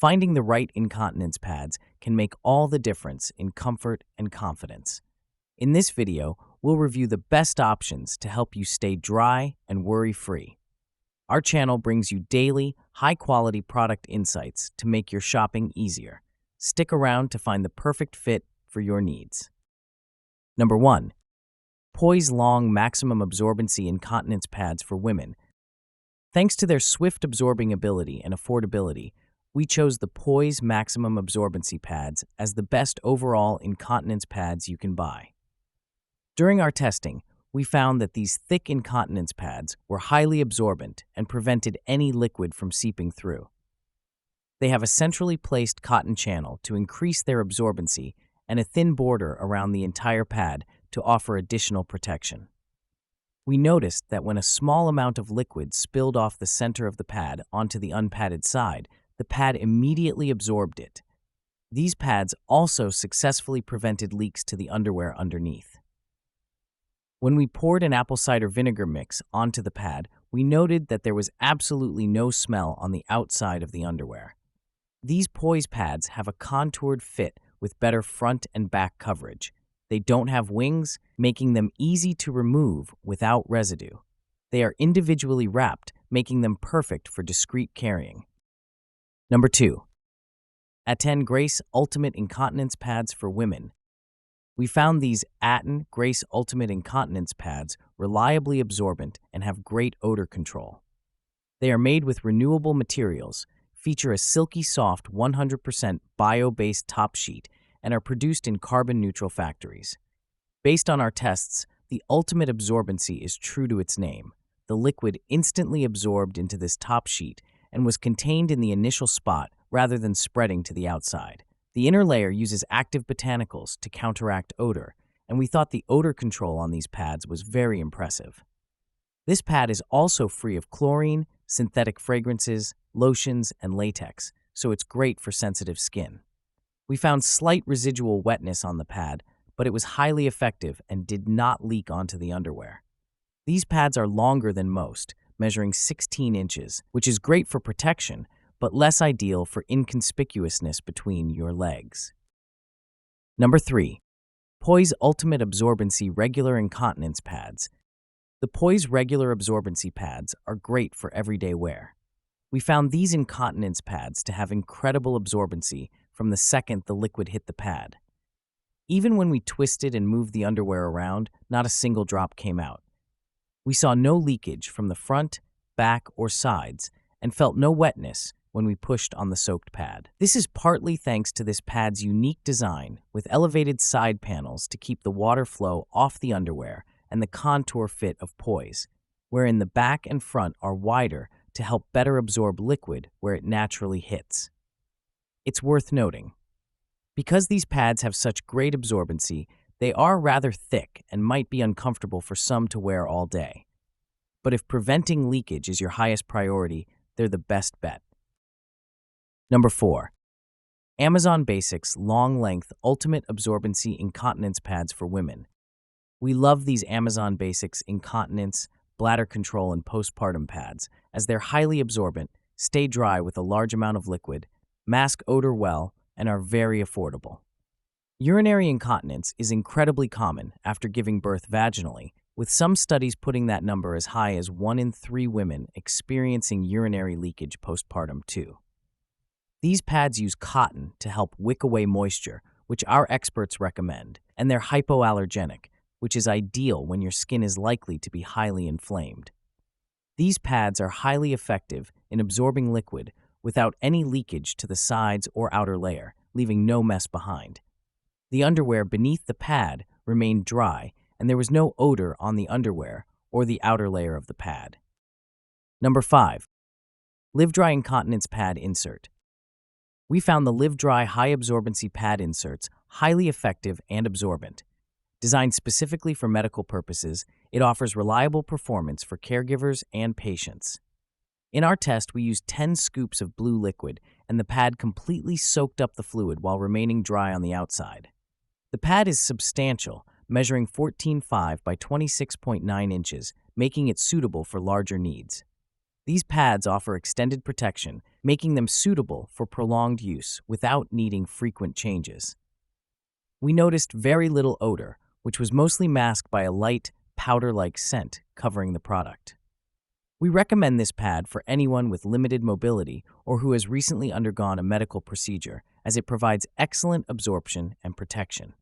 Finding the right incontinence pads can make all the difference in comfort and confidence. In this video, we'll review the best options to help you stay dry and worry-free. Our channel brings you daily, high-quality product insights to make your shopping easier. Stick around to find the perfect fit for your needs. Number 1. Poise Long Maximum Absorbency Incontinence Pads for Women. Thanks to their swift absorbing ability and affordability, we chose the Poise Maximum Absorbency Pads as the best overall incontinence pads you can buy. During our testing, we found that these thick incontinence pads were highly absorbent and prevented any liquid from seeping through. They have a centrally placed cotton channel to increase their absorbency and a thin border around the entire pad to offer additional protection. We noticed that when a small amount of liquid spilled off the center of the pad onto the unpadded side, the pad immediately absorbed it. These pads also successfully prevented leaks to the underwear underneath. When we poured an apple cider vinegar mix onto the pad, we noted that there was absolutely no smell on the outside of the underwear. These Poise pads have a contoured fit with better front and back coverage. They don't have wings, making them easy to remove without residue. They are individually wrapped, making them perfect for discreet carrying. Number 2. Aten Grace Ultimate Incontinence Pads for Women. We found these Aten Grace Ultimate Incontinence Pads reliably absorbent and have great odor control. They are made with renewable materials, feature a silky soft 100% bio-based top sheet, and are produced in carbon-neutral factories. Based on our tests, the ultimate absorbency is true to its name. The liquid instantly absorbed into this top sheet and was contained in the initial spot rather than spreading to the outside. The inner layer uses active botanicals to counteract odor, and we thought the odor control on these pads was very impressive. This pad is also free of chlorine, synthetic fragrances, lotions, and latex, so it's great for sensitive skin. We found slight residual wetness on the pad, but it was highly effective and did not leak onto the underwear. These pads are longer than most, measuring 16 inches, which is great for protection, but less ideal for inconspicuousness between your legs. Number 3. Poise Ultimate Absorbency Regular Incontinence Pads. The Poise Regular Absorbency Pads are great for everyday wear. We found these incontinence pads to have incredible absorbency from the second the liquid hit the pad. Even when we twisted and moved the underwear around, not a single drop came out. We saw no leakage from the front, back, or sides, and felt no wetness when we pushed on the soaked pad. This is partly thanks to this pad's unique design with elevated side panels to keep the water flow off the underwear and the contour fit of Poise, wherein the back and front are wider to help better absorb liquid where it naturally hits. It's worth noting, because these pads have such great absorbency, they are rather thick and might be uncomfortable for some to wear all day. But if preventing leakage is your highest priority, they're the best bet. Number 4. Amazon Basics Long Length Ultimate Absorbency Incontinence Pads for Women. We love these Amazon Basics incontinence, bladder control, and postpartum pads as they're highly absorbent, stay dry with a large amount of liquid, mask odor well, and are very affordable. Urinary incontinence is incredibly common after giving birth vaginally, with some studies putting that number as high as 1 in 3 women experiencing urinary leakage postpartum too. These pads use cotton to help wick away moisture, which our experts recommend, and they're hypoallergenic, which is ideal when your skin is likely to be highly inflamed. These pads are highly effective in absorbing liquid without any leakage to the sides or outer layer, leaving no mess behind. The underwear beneath the pad remained dry, and there was no odor on the underwear or the outer layer of the pad. Number 5. Live Dry Incontinence Pad Insert. We found the Live Dry High Absorbency Pad Inserts highly effective and absorbent. Designed specifically for medical purposes, it offers reliable performance for caregivers and patients. In our test, we used 10 scoops of blue liquid, and the pad completely soaked up the fluid while remaining dry on the outside. The pad is substantial, measuring 14.5 by 26.9 inches, making it suitable for larger needs. These pads offer extended protection, making them suitable for prolonged use without needing frequent changes. We noticed very little odor, which was mostly masked by a light, powder-like scent covering the product. We recommend this pad for anyone with limited mobility or who has recently undergone a medical procedure, as it provides excellent absorption and protection.